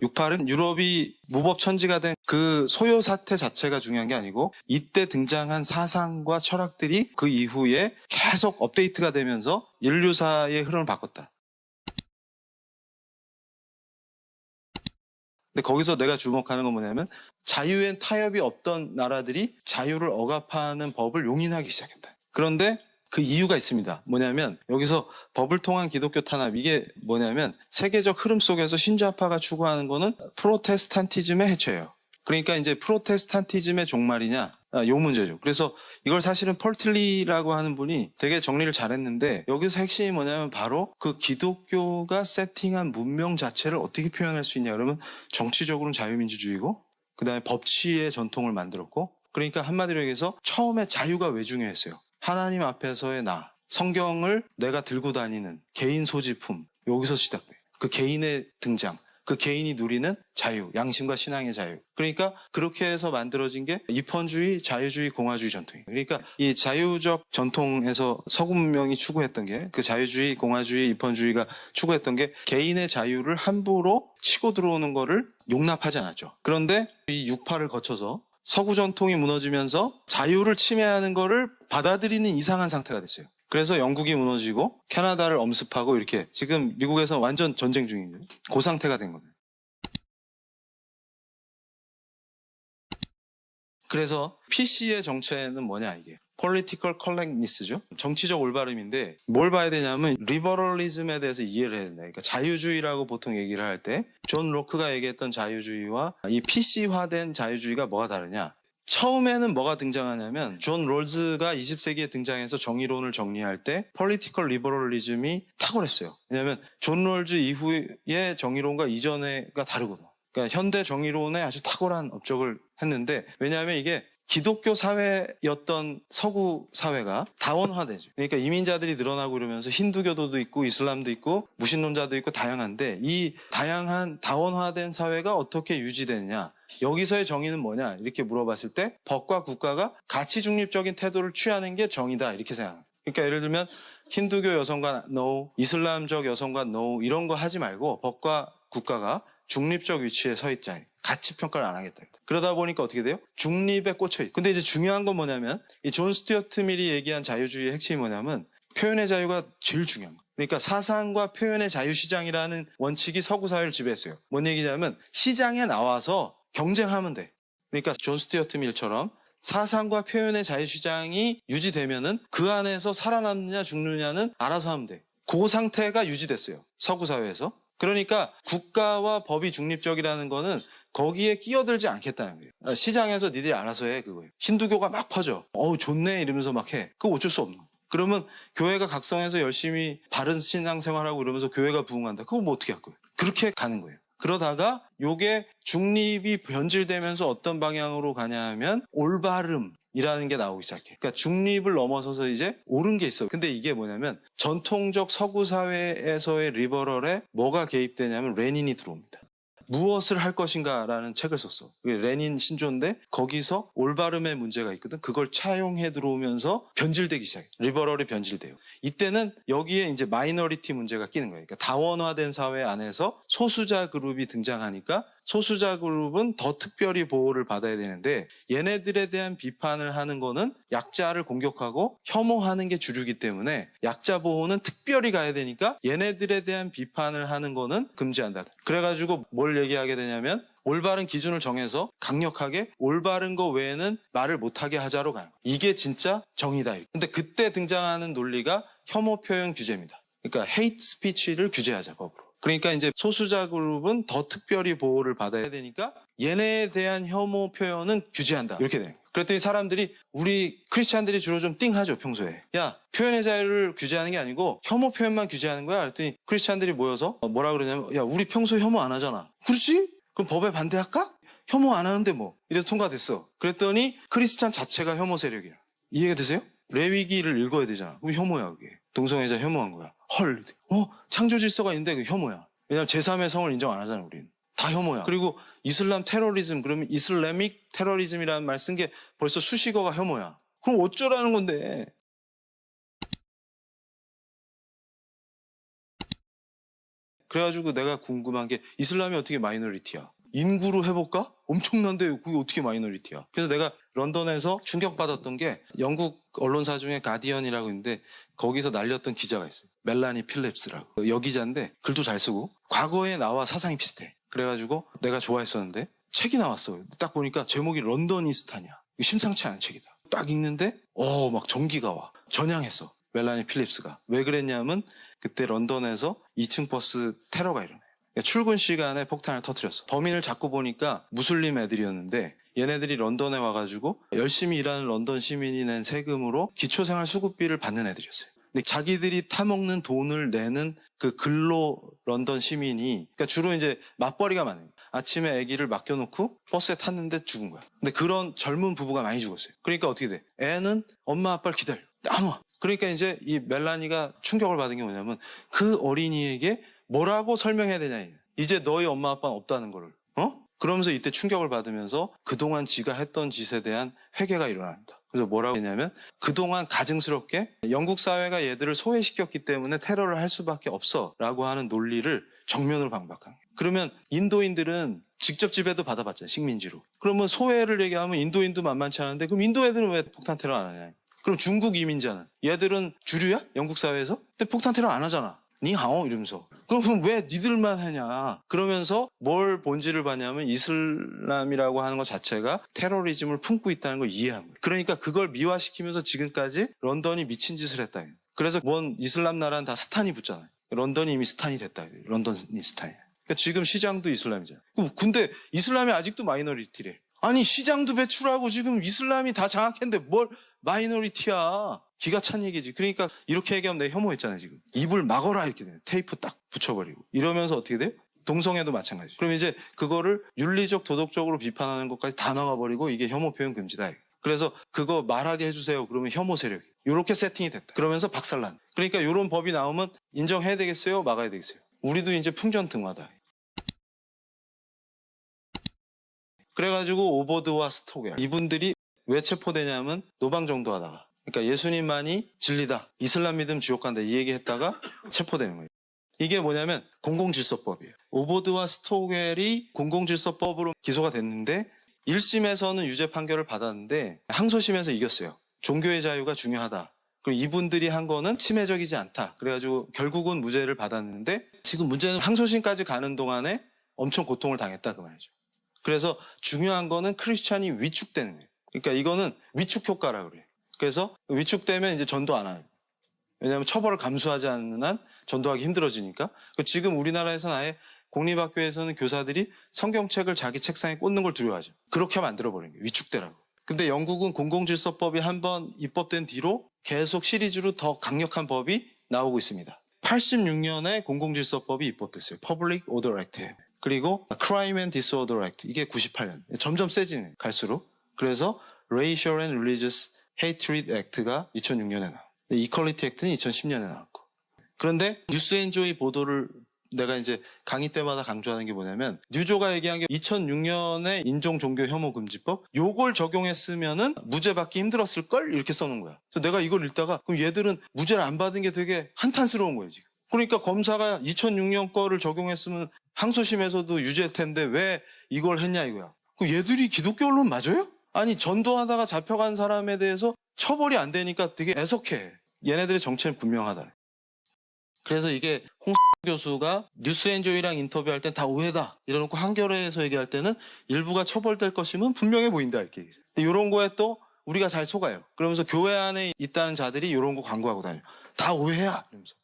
68은 유럽이 무법천지가 된 그 소요 사태 자체가 중요한 게 아니고 이때 등장한 사상과 철학들이 그 이후에 계속 업데이트가 되면서 인류사의 흐름을 바꿨다. 근데 거기서 내가 주목하는 건 뭐냐면 자유엔 타협이 없던 나라들이 자유를 억압하는 법을 용인하기 시작했다. 그런데 그 이유가 있습니다. 뭐냐면 여기서 법을 통한 기독교 탄압, 이게 뭐냐면 세계적 흐름 속에서 신좌파가 추구하는 거는 프로테스탄티즘의 해체예요. 그러니까 이제 프로테스탄티즘의 종말이냐, 요 문제죠. 그래서 이걸 사실은 펄 틸리라고 하는 분이 되게 정리를 잘했는데 여기서 핵심이 뭐냐면 바로 그 기독교가 세팅한 문명 자체를 어떻게 표현할 수 있냐. 그러면 정치적으로는 자유민주주의고 그 다음에 법치의 전통을 만들었고, 그러니까 한마디로 얘기해서 처음에 자유가 왜 중요했어요? 하나님 앞에서의 나, 성경을 내가 들고 다니는 개인 소지품, 여기서 시작돼요. 그 개인의 등장, 그 개인이 누리는 자유, 양심과 신앙의 자유. 그러니까 그렇게 해서 만들어진 게 입헌주의, 자유주의, 공화주의 전통이에요. 그러니까 이 자유적 전통에서 서구 문명이 추구했던 게, 그 자유주의, 공화주의, 입헌주의가 추구했던 게 개인의 자유를 함부로 치고 들어오는 거를 용납하지 않았죠. 그런데 이 68을 거쳐서 서구 전통이 무너지면서 자유를 침해하는 거를 받아들이는 이상한 상태가 됐어요. 그래서 영국이 무너지고 캐나다를 엄습하고 이렇게 지금 미국에서 완전 전쟁 중이죠. 그 상태가 된 겁니다. 그래서 PC의 정체는 뭐냐 이게. Political Correctness죠. 정치적 올바름인데 뭘 봐야 되냐면 리버럴리즘에 대해서 이해를 해야 된다. 그러니까 자유주의라고 보통 얘기를 할 때 존 로크가 얘기했던 자유주의와 이 PC화된 자유주의가 뭐가 다르냐. 처음에는 뭐가 등장하냐면 존 롤즈가 20세기에 등장해서 정의론을 정리할 때 폴리티컬 리버럴리즘이 탁월했어요. 왜냐하면 존 롤즈 이후의 정의론과 이전에가 다르거든. 그러니까 현대 정의론에 아주 탁월한 업적을 했는데, 왜냐하면 이게 기독교 사회였던 서구 사회가 다원화되죠. 그러니까 이민자들이 늘어나고 이러면서 힌두교도도 있고 이슬람도 있고 무신론자도 있고 다양한데, 이 다양한 다원화된 사회가 어떻게 유지되느냐, 여기서의 정의는 뭐냐 이렇게 물어봤을 때 법과 국가가 가치 중립적인 태도를 취하는 게 정의다 이렇게 생각합니다. 그러니까 예를 들면 힌두교 여성과 no, 이슬람적 여성과 no 이런 거 하지 말고 법과 국가가 중립적 위치에 서 있자. 가치 평가를 안 하겠다. 그러다 보니까 어떻게 돼요? 중립에 꽂혀 있고. 근데 이제 중요한 건 뭐냐면 이 존 스튜어트 밀이 얘기한 자유주의의 핵심이 뭐냐면 표현의 자유가 제일 중요한 거예요. 그러니까 사상과 표현의 자유시장이라는 원칙이 서구 사회를 지배했어요. 뭔 얘기냐면 시장에 나와서 경쟁하면 돼. 그러니까 존 스튜어트 밀처럼 사상과 표현의 자유시장이 유지되면은 그 안에서 살아남느냐 죽느냐는 알아서 하면 돼. 그 상태가 유지됐어요. 서구 사회에서. 그러니까 국가와 법이 중립적이라는 거는 거기에 끼어들지 않겠다는 거예요. 시장에서 니들이 알아서 해, 그거예요. 힌두교가 막 퍼져. 어우, 좋네 이러면서 막 해. 그거 어쩔 수 없는 거예요. 그러면 교회가 각성해서 열심히 바른 신앙생활하고 이러면서 교회가 부흥한다. 그거 뭐 어떻게 할 거예요? 그렇게 가는 거예요. 그러다가 요게 중립이 변질되면서 어떤 방향으로 가냐 하면 올바름 이라는 게 나오기 시작해. 그러니까 중립을 넘어서서 이제 옳은 게 있어. 근데 이게 뭐냐면 전통적 서구 사회에서의 리버럴에 뭐가 개입되냐면 레닌이 들어옵니다. 무엇을 할 것인가라는 책을 썼어. 그게 레닌 신조인데 거기서 올바름의 문제가 있거든. 그걸 차용해 들어오면서 변질되기 시작해. 리버럴이 변질돼요. 이때는 여기에 이제 마이너리티 문제가 끼는 거예요. 그러니까 다원화된 사회 안에서 소수자 그룹이 등장하니까 소수자 그룹은 더 특별히 보호를 받아야 되는데 얘네들에 대한 비판을 하는 거는 약자를 공격하고 혐오하는 게 주류이기 때문에 약자 보호는 특별히 가야 되니까 얘네들에 대한 비판을 하는 거는 금지한다. 그래가지고 뭘 얘기하게 되냐면 올바른 기준을 정해서 강력하게 올바른 거 외에는 말을 못하게 하자로 가요. 이게 진짜 정의다. 근데 그때 등장하는 논리가 혐오 표현 규제입니다. 그러니까 헤이트 스피치를 규제하자 법으로. 그러니까 이제 소수자 그룹은 더 특별히 보호를 받아야 되니까 얘네에 대한 혐오 표현은 규제한다. 이렇게 돼요. 그랬더니 사람들이 우리 크리스찬들이 주로 좀 띵하죠 평소에. 야 표현의 자유를 규제하는 게 아니고 혐오 표현만 규제하는 거야. 그랬더니 크리스찬들이 모여서 뭐라 그러냐면 야 우리 평소에 혐오 안 하잖아. 그렇지? 그럼 법에 반대할까? 혐오 안 하는데 뭐. 이래서 통과됐어. 그랬더니 크리스찬 자체가 혐오 세력이야. 이해가 되세요? 레위기를 읽어야 되잖아. 그럼 혐오야 그게. 동성애자 혐오한 거야. 헐. 창조 질서가 있는데 그 혐오야. 왜냐면 제3의 성을 인정 안 하잖아 우리는. 다 혐오야. 그리고 이슬람 테러리즘, 그러면 이슬라믹 테러리즘이라는 말 쓴 게 벌써 수식어가 혐오야. 그럼 어쩌라는 건데. 그래가지고 내가 궁금한 게 이슬람이 어떻게 마이너리티야? 인구로 해볼까? 엄청난데 그게 어떻게 마이너리티야? 그래서 내가 런던에서 충격받았던 게 영국 언론사 중에 가디언이라고 있는데 거기서 날렸던 기자가 있어요. 멜라니 필립스라고. 여기자인데 글도 잘 쓰고 과거에 나와 사상이 비슷해. 그래가지고 내가 좋아했었는데 책이 나왔어. 딱 보니까 제목이 런던이스탄이야. 심상치 않은 책이다. 딱 읽는데 막 전기가 와. 전향했어. 멜라니 필립스가. 왜 그랬냐면 그때 런던에서 2층 버스 테러가 일어나요. 출근 시간에 폭탄을 터뜨렸어. 범인을 잡고 보니까 무슬림 애들이었는데 얘네들이 런던에 와가지고 열심히 일하는 런던 시민이 낸 세금으로 기초생활수급비를 받는 애들이었어요. 근데 자기들이 타먹는 돈을 내는 그 근로 런던 시민이 그러니까 주로 이제 맞벌이가 많아요. 아침에 아기를 맡겨놓고 버스에 탔는데 죽은 거야. 근데 그런 젊은 부부가 많이 죽었어요. 그러니까 어떻게 돼? 애는 엄마 아빠를 기다려. 안 와. 그러니까 이제 이 멜라니가 충격을 받은 게 뭐냐면 그 어린이에게 뭐라고 설명해야 되냐. 이제 너희 엄마 아빠는 없다는 거를. 그러면서 이때 충격을 받으면서 그동안 지가 했던 짓에 대한 회개가 일어납니다. 그래서 뭐라고 했냐면 그동안 가증스럽게 영국 사회가 얘들을 소외시켰기 때문에 테러를 할 수밖에 없어 라고 하는 논리를 정면으로 반박한 거예요. 그러면 인도인들은 직접 지배도 받아봤잖아요. 식민지로. 그러면 소외를 얘기하면 인도인도 만만치 않은데 그럼 인도 애들은 왜 폭탄 테러 안 하냐. 그럼 중국 이민자는 얘들은 주류야? 영국 사회에서? 근데 폭탄 테러 안 하잖아. 니하오 이러면서. 그럼 왜 니들만 하냐. 그러면서 뭘 본질을 봤냐면 이슬람이라고 하는 것 자체가 테러리즘을 품고 있다는 걸 이해한 거예요. 그러니까 그걸 미화시키면서 지금까지 런던이 미친 짓을 했다. 그래서 뭔 이슬람 나라는 다 스탄이 붙잖아요. 런던이 이미 스탄이 됐다. 런던이 스탄이야. 그러니까 지금 시장도 이슬람이잖아요. 근데 이슬람이 아직도 마이너리티래. 아니 시장도 배출하고 지금 이슬람이 다 장악했는데 뭘 마이너리티야. 기가 찬 얘기지. 그러니까 이렇게 얘기하면 내가 혐오했잖아요. 지금 입을 막어라 이렇게 돼요. 테이프 딱 붙여버리고 이러면서 어떻게 돼요? 동성애도 마찬가지. 그럼 이제 그거를 윤리적 도덕적으로 비판하는 것까지 다 나가버리고 이게 혐오 표현 금지다. 그래서 그거 말하게 해주세요. 그러면 혐오 세력이 이렇게 세팅이 됐다. 그러면서 박살난. 그러니까 이런 법이 나오면 인정해야 되겠어요? 막아야 되겠어요? 우리도 이제 풍전등화다. 그래가지고 오버드와 스토겔 이분들이 왜 체포되냐면 노방정도하다가 그러니까 예수님만이 진리다. 이슬람 믿음 지옥 간다. 이 얘기했다가 체포되는 거예요. 이게 뭐냐면 공공질서법이에요. 오보드와 스토겔이 공공질서법으로 기소가 됐는데 1심에서는 유죄 판결을 받았는데 항소심에서 이겼어요. 종교의 자유가 중요하다. 그리고 이분들이 한 거는 침해적이지 않다. 그래가지고 결국은 무죄를 받았는데 지금 문제는 항소심까지 가는 동안에 엄청 고통을 당했다 그 말이죠. 그래서 중요한 거는 크리스찬이 위축되는 거예요. 그러니까 이거는 위축 효과라고 그래요. 그래서 위축되면 이제 전도 안 하요. 왜냐하면 처벌을 감수하지 않는 한 전도하기 힘들어지니까. 지금 우리나라에서는 아예 공립학교에서는 교사들이 성경책을 자기 책상에 꽂는 걸 두려워하죠. 그렇게 만들어버린 거예요. 위축되라고. 근데 영국은 공공질서법이 한번 입법된 뒤로 계속 시리즈로 더 강력한 법이 나오고 있습니다. 86년에 공공질서법이 입법됐어요. Public Order Act. 그리고 Crime and Disorder Act. 이게 98년. 점점 세지는 갈수록. 그래서 Racial and Religious Hatred Act가 2006년에 나왔고 이퀄리티 액트는 2010년에 나왔고. 그런데 뉴스앤조이 보도를 내가 이제 강의 때마다 강조하는 게 뭐냐면 뉴조가 얘기한 게 2006년에 인종종교혐오금지법 요걸 적용했으면은 무죄 받기 힘들었을걸 이렇게 써놓은 거야. 그래서 내가 이걸 읽다가 그럼 얘들은 무죄를 안 받은 게 되게 한탄스러운 거예요 지금. 그러니까 검사가 2006년 거를 적용했으면 항소심에서도 유죄일 텐데 왜 이걸 했냐 이거야. 그럼 얘들이 기독교 언론 맞아요? 아니 전도하다가 잡혀간 사람에 대해서 처벌이 안 되니까 되게 애석해. 얘네들의 정체는 분명하다. 그래서 이게 홍 교수가 뉴스앤조이랑 인터뷰할 땐 다 오해다 이러놓고 한겨레에서 얘기할 때는 일부가 처벌될 것이면 분명해 보인다 이렇게 얘기해요. 근데 이런 거에 또 우리가 잘 속아요. 그러면서 교회 안에 있다는 자들이 이런 거 광고하고 다녀요. 다 오해야 이러면서.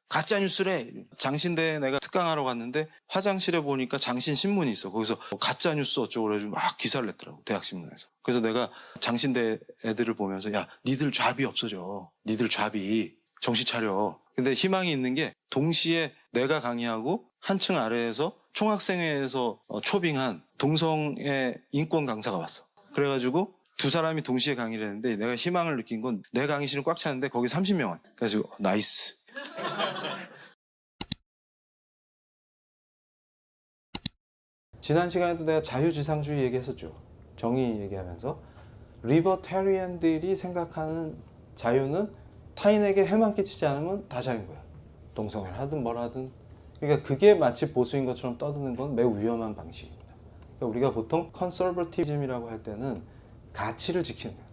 가짜뉴스래. 장신대에 내가 특강하러 갔는데 화장실에 보니까 장신신문이 있어. 거기서 가짜뉴스 어쩌고 그래가지고 막 기사를 냈더라고. 대학신문에서. 그래서 내가 장신대 애들을 보면서 야 니들 잡이 없어져. 니들 잡이. 정신 차려. 근데 희망이 있는 게 동시에 내가 강의하고 한층 아래에서 총학생회에서 초빙한 동성애 인권 강사가 왔어. 그래가지고 두 사람이 동시에 강의를 했는데 내가 희망을 느낀 건 내 강의실은 꽉 찼는데 거기 30명 와. 그래서 나이스. 지난 시간에도 내가 자유지상주의 얘기했었죠. 정의 얘기하면서 리버테리언들이 생각하는 자유는 타인에게 해만 끼치지 않으면 다 자유인 거야. 동성애를 하든 뭘 하든 그러니까 그게 마치 보수인 것처럼 떠드는 건 매우 위험한 방식입니다. 그러니까 우리가 보통 컨서버티즘이라고 할 때는 가치를 지키는 거예요.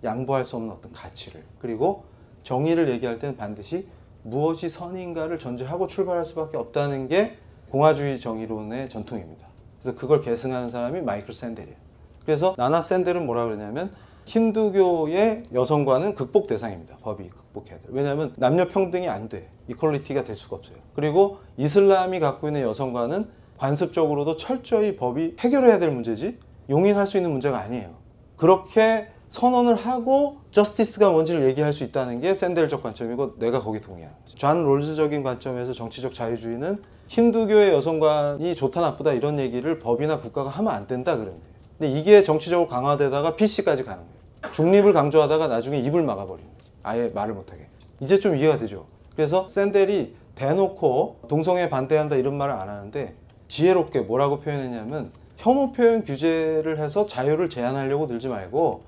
양보할 수 없는 어떤 가치를. 그리고 정의를 얘기할 때는 반드시 무엇이 선인가를 전제하고 출발할 수밖에 없다는 게 공화주의 정의론의 전통입니다. 그래서 그걸 계승하는 사람이 마이클 샌델이에요. 그래서 나나 샌델은 뭐라 그러냐면 힌두교의 여성과는 극복 대상입니다. 법이 극복해야 돼요. 왜냐하면 남녀 평등이 안 돼. 이퀄리티가 될 수가 없어요. 그리고 이슬람이 갖고 있는 여성과는 관습적으로도 철저히 법이 해결해야 될 문제지 용인할 수 있는 문제가 아니에요. 그렇게 선언을 하고 저스티스가 뭔지를 얘기할 수 있다는 게 샌델적 관점이고 내가 거기 동의하는 거죠. 존 롤즈적인 관점에서 정치적 자유주의는 힌두교의 여성관이 좋다 나쁘다 이런 얘기를 법이나 국가가 하면 안 된다 그런 거예요. 근데 이게 정치적으로 강화되다가 PC까지 가는 거예요. 중립을 강조하다가 나중에 입을 막아버리는 거죠. 아예 말을 못하게. 이제 좀 이해가 되죠. 그래서 샌델이 대놓고 동성애 반대한다 이런 말을 안 하는데 지혜롭게 뭐라고 표현했냐면 혐오 표현 규제를 해서 자유를 제한하려고 들지 말고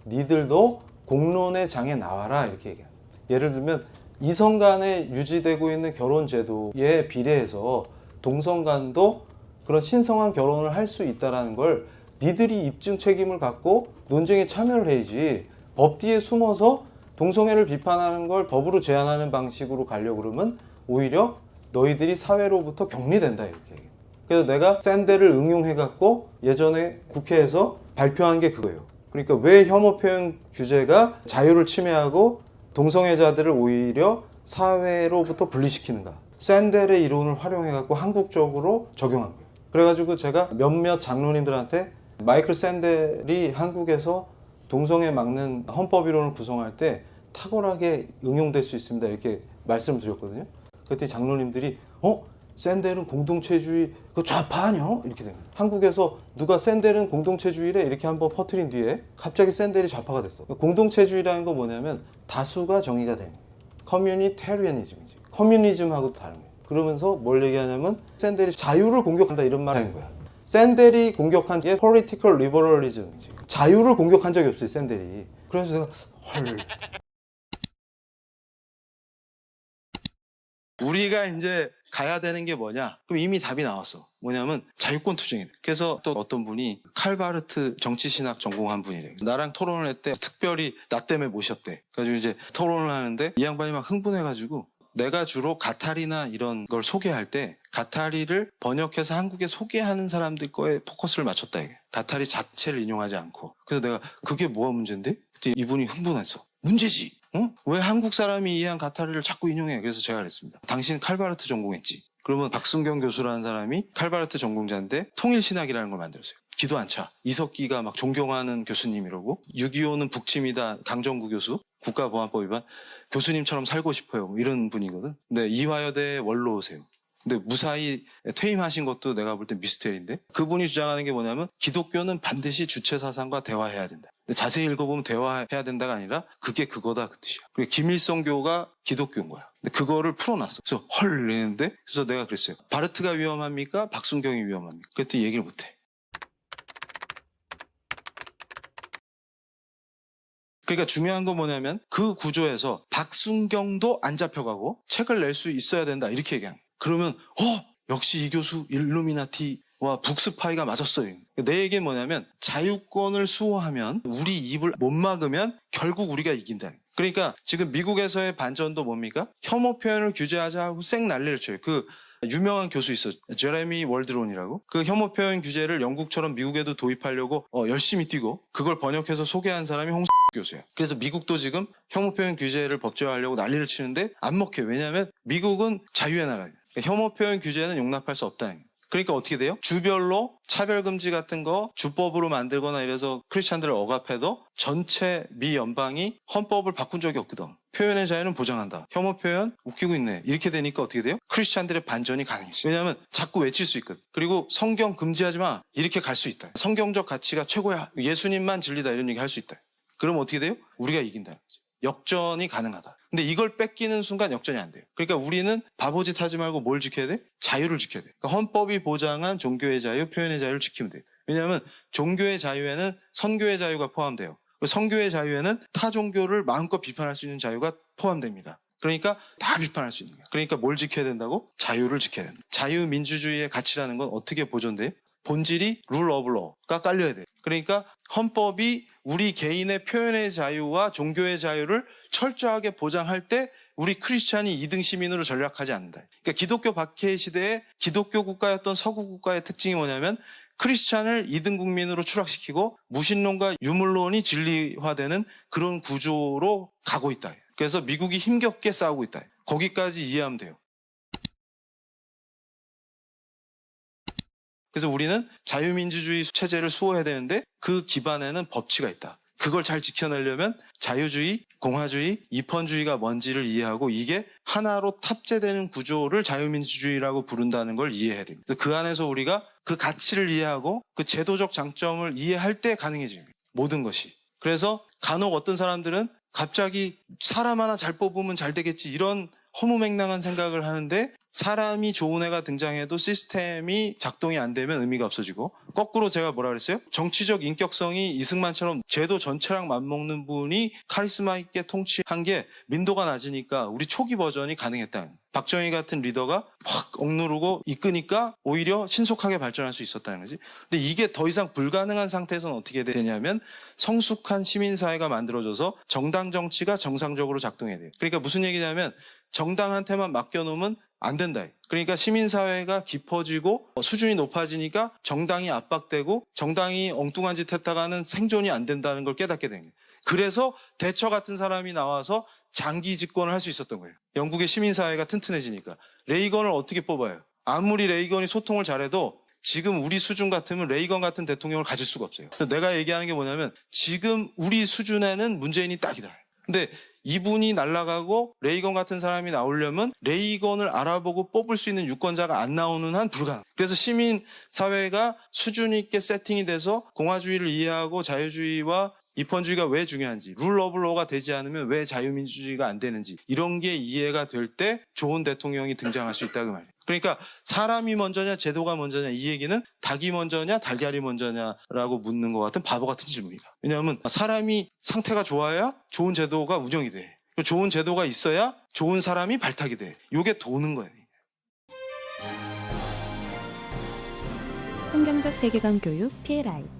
니들도 공론의 장에 나와라 이렇게 얘기합니다. 예를 들면 이성 간에 유지되고 있는 결혼 제도에 비례해서 동성 간도 그런 신성한 결혼을 할 수 있다는 걸 니들이 입증 책임을 갖고 논쟁에 참여를 해야지 법 뒤에 숨어서 동성애를 비판하는 걸 법으로 제한하는 방식으로 가려고 그러면 오히려 너희들이 사회로부터 격리된다 이렇게 얘기해요. 그래서 내가 샌델을 응용해갖고 예전에 국회에서 발표한 게 그거예요. 그러니까 왜 혐오 표현 규제가 자유를 침해하고 동성애자들을 오히려 사회로부터 분리시키는가. 샌델의 이론을 활용해갖고 한국적으로 적용한 거예요. 그래가지고 제가 몇몇 장로님들한테 마이클 샌델이 한국에서 동성애 막는 헌법 이론을 구성할 때 탁월하게 응용될 수 있습니다 이렇게 말씀을 드렸거든요. 그랬더니 장로님들이 샌델은 공동체주의 그 좌파 아니야? 이렇게 된 거예요. 한국에서 누가 샌델은 공동체주의래 이렇게 한번 퍼뜨린 뒤에 갑자기 샌델이 좌파가 됐어. 공동체주의라는 건 뭐냐면 다수가 정의가 되는 거예요. 커뮤니테리아니즘이지. 커뮤니즘하고도 다른 거예요. 그러면서 뭘 얘기하냐면 샌델이 자유를 공격한다 이런 말 하는 거야. 샌델이 공격한 게 political liberalism이지. 자유를 공격한 적이 없어요 샌델이. 그래서 제가 헐. 우리가 이제 가야 되는 게 뭐냐? 그럼 이미 답이 나왔어. 뭐냐면 자유권 투쟁이래. 그래서 또 어떤 분이 칼바르트 정치신학 전공한 분이래. 나랑 토론을 했대. 특별히 나 때문에 모셨대. 그래가지고 이제 토론을 하는데 이 양반이 막 흥분해가지고 내가 주로 가타리나 이런 걸 소개할 때 가타리를 번역해서 한국에 소개하는 사람들 거에 포커스를 맞췄다 이게. 가타리 자체를 인용하지 않고. 그래서 내가 그게 뭐가 문제인데? 그때 이분이 흥분했어. 문제지. 응? 왜 한국 사람이 이해한 가타리를 자꾸 인용해? 그래서 제가 그랬습니다. 당신 칼바르트 전공했지? 그러면 박순경 교수라는 사람이 칼바르트 전공자인데 통일신학이라는 걸 만들었어요. 기도 안 차. 이석기가 막 존경하는 교수님이라고. 6.25는 북침이다. 강정구 교수. 국가보안법 위반. 교수님처럼 살고 싶어요. 뭐 이런 분이거든. 근데 이화여대 원로세요. 근데 무사히 퇴임하신 것도 내가 볼 때 미스테리인데 그분이 주장하는 게 뭐냐면 기독교는 반드시 주체사상과 대화해야 된다. 근데 자세히 읽어보면 대화해야 된다가 아니라 그게 그거다 그 뜻이야. 그리고 김일성교가 기독교인 거야. 근데 그거를 풀어놨어. 그래서 헐 이랬는데 그래서 내가 그랬어요. 바르트가 위험합니까? 박순경이 위험합니까? 그랬더니 얘기를 못해. 그러니까 중요한 건 뭐냐면 그 구조에서 박순경도 안 잡혀가고 책을 낼 수 있어야 된다 이렇게 얘기한 거야. 그러면 역시 이 교수 일루미나티와 북스파이가 맞았어요. 내 얘기는 뭐냐면 자유권을 수호하면 우리 입을 못 막으면 결국 우리가 이긴다. 그러니까 지금 미국에서의 반전도 뭡니까? 혐오 표현을 규제하자 하고 쌩 난리를 쳐요. 그 유명한 교수 있어. 제레미 월드론이라고. 그 혐오 표현 규제를 영국처럼 미국에도 도입하려고 열심히 뛰고 그걸 번역해서 소개한 사람이 홍 교수야. 그래서 미국도 지금 혐오 표현 규제를 법제화하려고 난리를 치는데 안 먹혀요. 왜냐하면 미국은 자유의 나라예요. 그러니까 혐오 표현 규제는 용납할 수 없다는 거예요. 그러니까 어떻게 돼요? 주별로 차별금지 같은 거 주법으로 만들거나 이래서 크리스찬들을 억압해도 전체 미 연방이 헌법을 바꾼 적이 없거든. 표현의 자유는 보장한다. 혐오 표현 웃기고 있네. 이렇게 되니까 어떻게 돼요? 크리스찬들의 반전이 가능해져요. 왜냐하면 자꾸 외칠 수 있거든. 그리고 성경 금지하지 마. 이렇게 갈 수 있다. 성경적 가치가 최고야. 예수님만 진리다. 이런 얘기 할 수 있다. 그럼 어떻게 돼요? 우리가 이긴다. 역전이 가능하다. 근데 이걸 뺏기는 순간 역전이 안 돼요. 그러니까 우리는 바보짓 하지 말고 뭘 지켜야 돼? 자유를 지켜야 돼. 그러니까 헌법이 보장한 종교의 자유, 표현의 자유를 지키면 돼. 왜냐하면 종교의 자유에는 선교의 자유가 포함돼요. 선교의 자유에는 타 종교를 마음껏 비판할 수 있는 자유가 포함됩니다. 그러니까 다 비판할 수 있는 거야. 그러니까 뭘 지켜야 된다고? 자유를 지켜야 된다. 자유민주주의의 가치라는 건 어떻게 보존돼? 본질이 룰 오브 로가 깔려야 돼. 그러니까 헌법이 우리 개인의 표현의 자유와 종교의 자유를 철저하게 보장할 때 우리 크리스찬이 2등 시민으로 전락하지 않는다. 그러니까 기독교 박해 시대에 기독교 국가였던 서구 국가의 특징이 뭐냐면 크리스찬을 2등 국민으로 추락시키고 무신론과 유물론이 진리화되는 그런 구조로 가고 있다. 그래서 미국이 힘겹게 싸우고 있다. 거기까지 이해하면 돼요. 그래서 우리는 자유민주주의 체제를 수호해야 되는데 그 기반에는 법치가 있다. 그걸 잘 지켜내려면 자유주의, 공화주의, 이펀주의가 뭔지를 이해하고 이게 하나로 탑재되는 구조를 자유민주주의라고 부른다는 걸 이해해야 됩니다. 그 안에서 우리가 그 가치를 이해하고 그 제도적 장점을 이해할 때 가능해집니다. 모든 것이. 그래서 간혹 어떤 사람들은 갑자기 사람 하나 잘 뽑으면 잘 되겠지 이런 허무맹랑한 생각을 하는데 사람이 좋은 애가 등장해도 시스템이 작동이 안 되면 의미가 없어지고 거꾸로 제가 뭐라 그랬어요? 정치적 인격성이 이승만처럼 제도 전체랑 맞먹는 분이 카리스마 있게 통치한 게 민도가 낮으니까 우리 초기 버전이 가능했다는 박정희 같은 리더가 확 억누르고 이끄니까 오히려 신속하게 발전할 수 있었다는 거지. 근데 이게 더 이상 불가능한 상태에서는 어떻게 되냐면 성숙한 시민사회가 만들어져서 정당 정치가 정상적으로 작동해야 돼요. 그러니까 무슨 얘기냐면 정당한테만 맡겨놓으면 안 된다. 그러니까 시민사회가 깊어지고 수준이 높아지니까 정당이 압박되고 정당이 엉뚱한 짓 했다가는 생존이 안 된다는 걸 깨닫게 된 거예요. 그래서 대처 같은 사람이 나와서 장기 집권을 할 수 있었던 거예요. 영국의 시민사회가 튼튼해지니까. 레이건을 어떻게 뽑아요? 아무리 레이건이 소통을 잘해도 지금 우리 수준 같으면 레이건 같은 대통령을 가질 수가 없어요. 내가 얘기하는 게 뭐냐면 지금 우리 수준에는 문재인이 딱이다. 근데 이분이 날아가고 레이건 같은 사람이 나오려면 레이건을 알아보고 뽑을 수 있는 유권자가 안 나오는 한 불가능. 그래서 시민사회가 수준 있게 세팅이 돼서 공화주의를 이해하고 자유주의와 이펀주의가 왜 중요한지, 룰 오브 로가 되지 않으면 왜 자유민주주의가 안 되는지 이런 게 이해가 될 때 좋은 대통령이 등장할 수 있다 그 말이에요. 그러니까 사람이 먼저냐 제도가 먼저냐 이 얘기는 닭이 먼저냐 달걀이 먼저냐라고 묻는 것 같은 바보 같은 질문이다. 왜냐하면 사람이 상태가 좋아야 좋은 제도가 운영이 돼. 좋은 제도가 있어야 좋은 사람이 발탁이 돼. 이게 도는 거예요. 성경적 세계관 교육 PLI